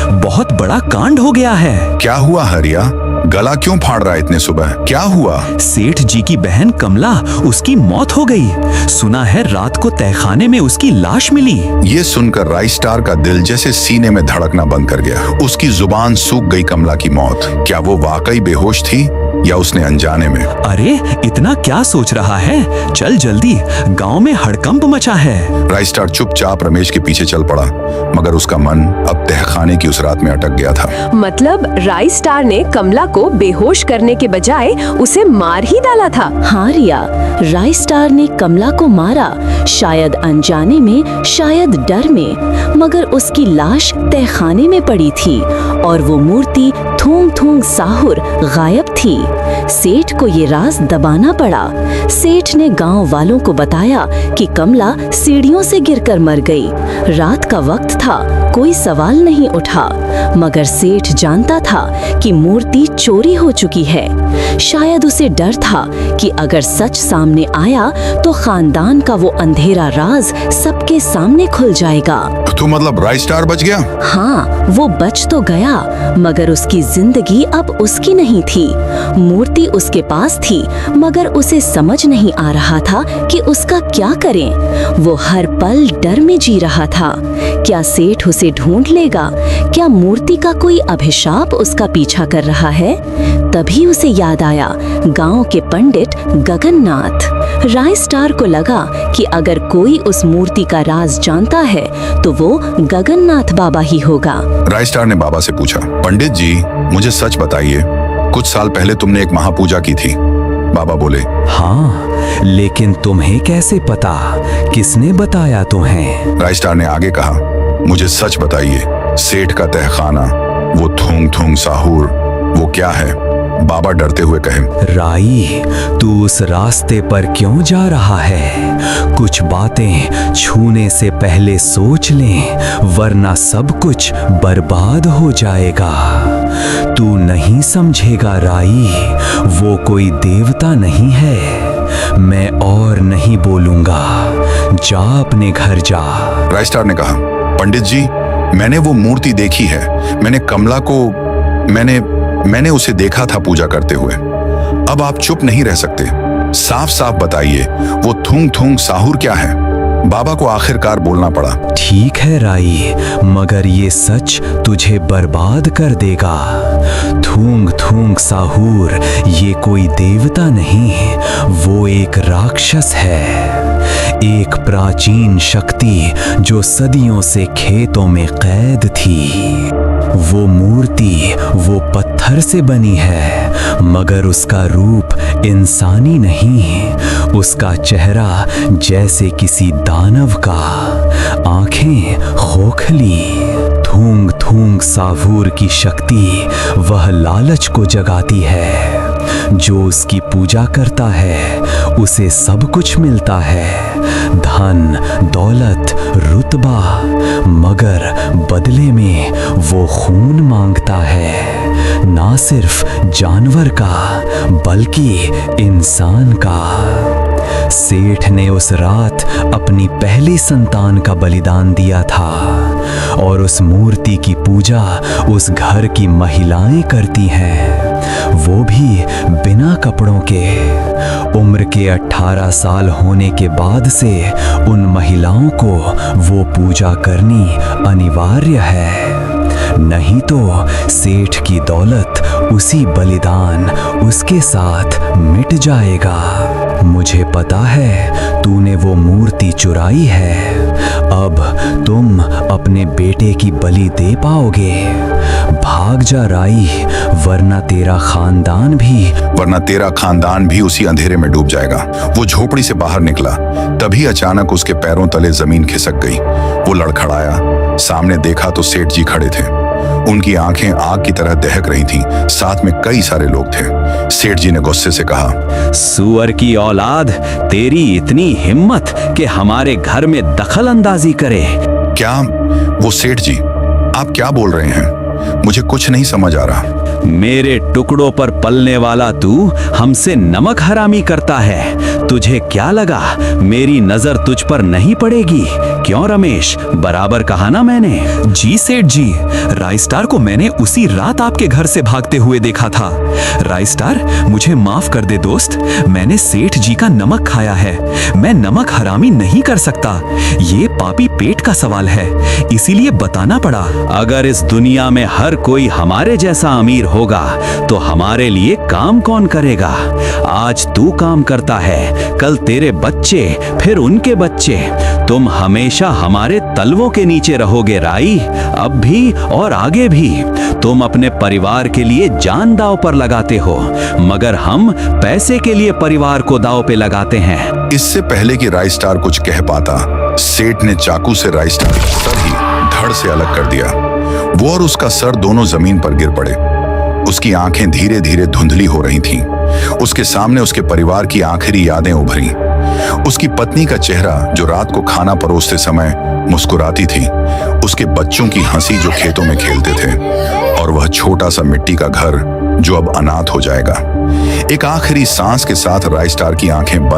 बहुत बड़ा कांड हो गया है। क्या हुआ हरिया? गला क्यों फाड़ रहा है इतने सुबह? क्या हुआ? सेठ जी की बहन कमला, उसकी मौत हो गई। सुना है रात को तहखाने में उसकी लाश मिली। ये सुनकर राइस्टार का दिल जैसे सीने में धड़कना बंद कर गया। उसकी जुबान सूख गई। कमला की मौत, क्या वो वाकई बेहोश थी या उसने अनजाने में? अरे इतना क्या सोच रहा है? चल जल्दी, गांव में हड़कंप मचा है। राइस्टार चुपचाप रमेश के पीछे चल पड़ा, मगर उसका मन अब तहखाने की उस रात में अटक गया था। मतलब राइस्टार ने कमला को बेहोश करने के बजाय उसे मार ही डाला था। हाँ रिया, राइस्टार ने कमला को मारा, शायद अनजाने में, शायद डर में, मगर उसकी लाश तहखाने में पड़ी थी और वो मूर्ति थूंग थूंग साहुर गायब थी। सेठ को ये राज दबाना पड़ा। सेठ ने गांव वालों को बताया कि कमला सीढ़ियों से गिरकर मर गई। रात का वक्त था, कोई सवाल नहीं उठा, मगर सेठ जानता था कि मूर्ति चोरी हो चुकी है। शायद उसे डर था कि अगर सच सामने आया तो खानदान का वो अंधेरा राज सबके सामने खुल जाएगा। तो मतलब राइस्टार बच गया? हाँ, वो बच तो गया, मगर उसकी जिंदगी अब उसकी नहीं थी। मूर्ति उसके पास थी, मगर उसे समझ नहीं आ रहा था कि उसका क्या करें। वो हर पल डर में जी रहा था। क्या सेठ उसे ढूंढ लेगा? क्या मूर्ति का कोई अभिशाप उसका पीछा कर रहा है? तभी उसे याद आया गांव के पंडित गगननाथ। राइस्टार को लगा कि अगर कोई उस मूर्ति का राज जानता है तो वो गगननाथ बाबा ही होगा। राइस्टार ने बाबा से पूछा, पंडित जी मुझे सच बताइए, कुछ साल पहले तुमने एक महापूजा की थी। बाबा बोले, हाँ, लेकिन तुम्हें कैसे पता? किसने बताया तुम्हें? राइस्टार ने आगे कहा, मुझे सच बताइए, सेठ का तहखाना, वो थूंग थूंग साहुर, वो क्या है? बाबा डरते हुए कहे, राई, तू उस रास्ते पर क्यों जा रहा है? कुछ बातें छूने से पहले सोच ले, वरना सब कुछ बर्बाद हो जाएगा। तू नहीं समझेगा राई, वो कोई देवता नहीं है। मैं और नहीं बोलूंगा, जा अपने घर जा। राइस्टार ने कहा, पंडित जी मैंने वो मूर्ति देखी है। मैंने कमला को मैंने उसे देखा था पूजा करते हुए। अब आप चुप नहीं रह सकते, साफ साफ बताइए, वो थूंग थूंग साहुर क्या है? बाबा को आखिरकार बोलना पड़ा। ठीक है राई, मगर ये सच तुझे बर्बाद कर देगा। थूंग थूंग साहुर ये कोई देवता नहीं, वो एक राक्षस है। एक प्राचीन शक्ति जो सदियों से खेतों में कैद थी। वो मूर्ति वो पत्थर से बनी है, मगर उसका रूप इंसानी नहीं। उसका चेहरा जैसे किसी दानव का, आंखें खोखली। थूंग थूंग साहुर की शक्ति वह लालच को जगाती है। जो उसकी पूजा करता है उसे सब कुछ मिलता है, धन, दौलत, रुतबा, मगर बदले में वो खून मांगता है, ना सिर्फ जानवर का बल्कि इंसान का। सेठ ने उस रात अपनी पहली संतान का बलिदान दिया था और उस मूर्ति की पूजा उस घर की महिलाएं करती हैं, वो भी बिना कपड़ों के। उम्र के 18 साल होने के बाद से उन महिलाओं को वो पूजा करनी अनिवार्य है, नहीं तो सेठ की दौलत उसी बलिदान उसके साथ मिट जाएगा। मुझे पता है तूने वो मूर्ति चुराई है, अब तुम अपने बेटे की बलि दे पाओगे। भाग जा राई, वरना तेरा खानदान भी उसी अंधेरे में डूब जाएगा। वो झोपड़ी से बाहर निकला, तभी अचानक उसके पैरों तले जमीन खिसक गई। वो लड़खड़ाया, सामने देखा तो सेठ जी खड़े थे। उनकी आंखें आग की तरह दहक रही थीं, साथ में कई सारे लोग थे। सेठ जी ने गुस्से से कहा, सुअर की औलाद, तेरी इतनी हिम्मत कि हमारे घर में दखल अंदाजी करे। क्या? वो सेठ जी, आप क्या बोल रहे हैं? मुझे कुछ नहीं समझ आ रहा। मेरे टुकड़ों पर पलने वाला तू हमसे नमक हरामी करता है। तुझे क्या लगा मेरी नजर तुझ पर नहीं पड़ेगी? क्यों रमेश, बराबर कहा ना मैंने? जी सेठ जी, राइस्टार को मैंने उसी रात आपके घर से भागते हुए देखा था। राइस्टार, मुझे माफ कर दे दोस्त, मैंने सेठ जी का नमक खाया है। मैं नमक हरामी नहीं कर सकता, ये पापी पेट का सवाल है, इसीलिए बताना पड़ा। अगर इस दुनिया में हर कोई हमारे जैसा अमीर होगा तो हमारे लिए काम कौन करेगा? आज तू काम करता है, कल तेरे बच्चे, फिर उनके बच्चे। तुम हमेशा हमारे तलवों के नीचे रहोगे राई, अब भी और आगे भी। तुम अपने परिवार के लिए जान दांव पर लगाते हो, मगर हम पैसे के लिए परिवार को दांव पे लगाते हैं। इससे पहले कि राइस्टार कुछ कह पाता, सेठ ने चाकू से राइस्टार का सर ही धड़ से अलग कर दिया। वो और उसका सर दोनों जमीन पर गिर पड़े। उसकी आंखें धीरे धीरे धुंधली हो रही थीं। उसके सामने उसके परिवार की आखिरी यादें उभरी। उसकी पत्नी का चेहरा जो रात को खाना परोसते समय मुस्कुराती थी, उसके बच्चों की हंसी जो खेतों में खेलते थे, और वह छोटा सा मिट्टी का घर जो अब अनाथ हो जाएगा। एक आखिरी सांस के साथ राइस्टार की आंखें बंद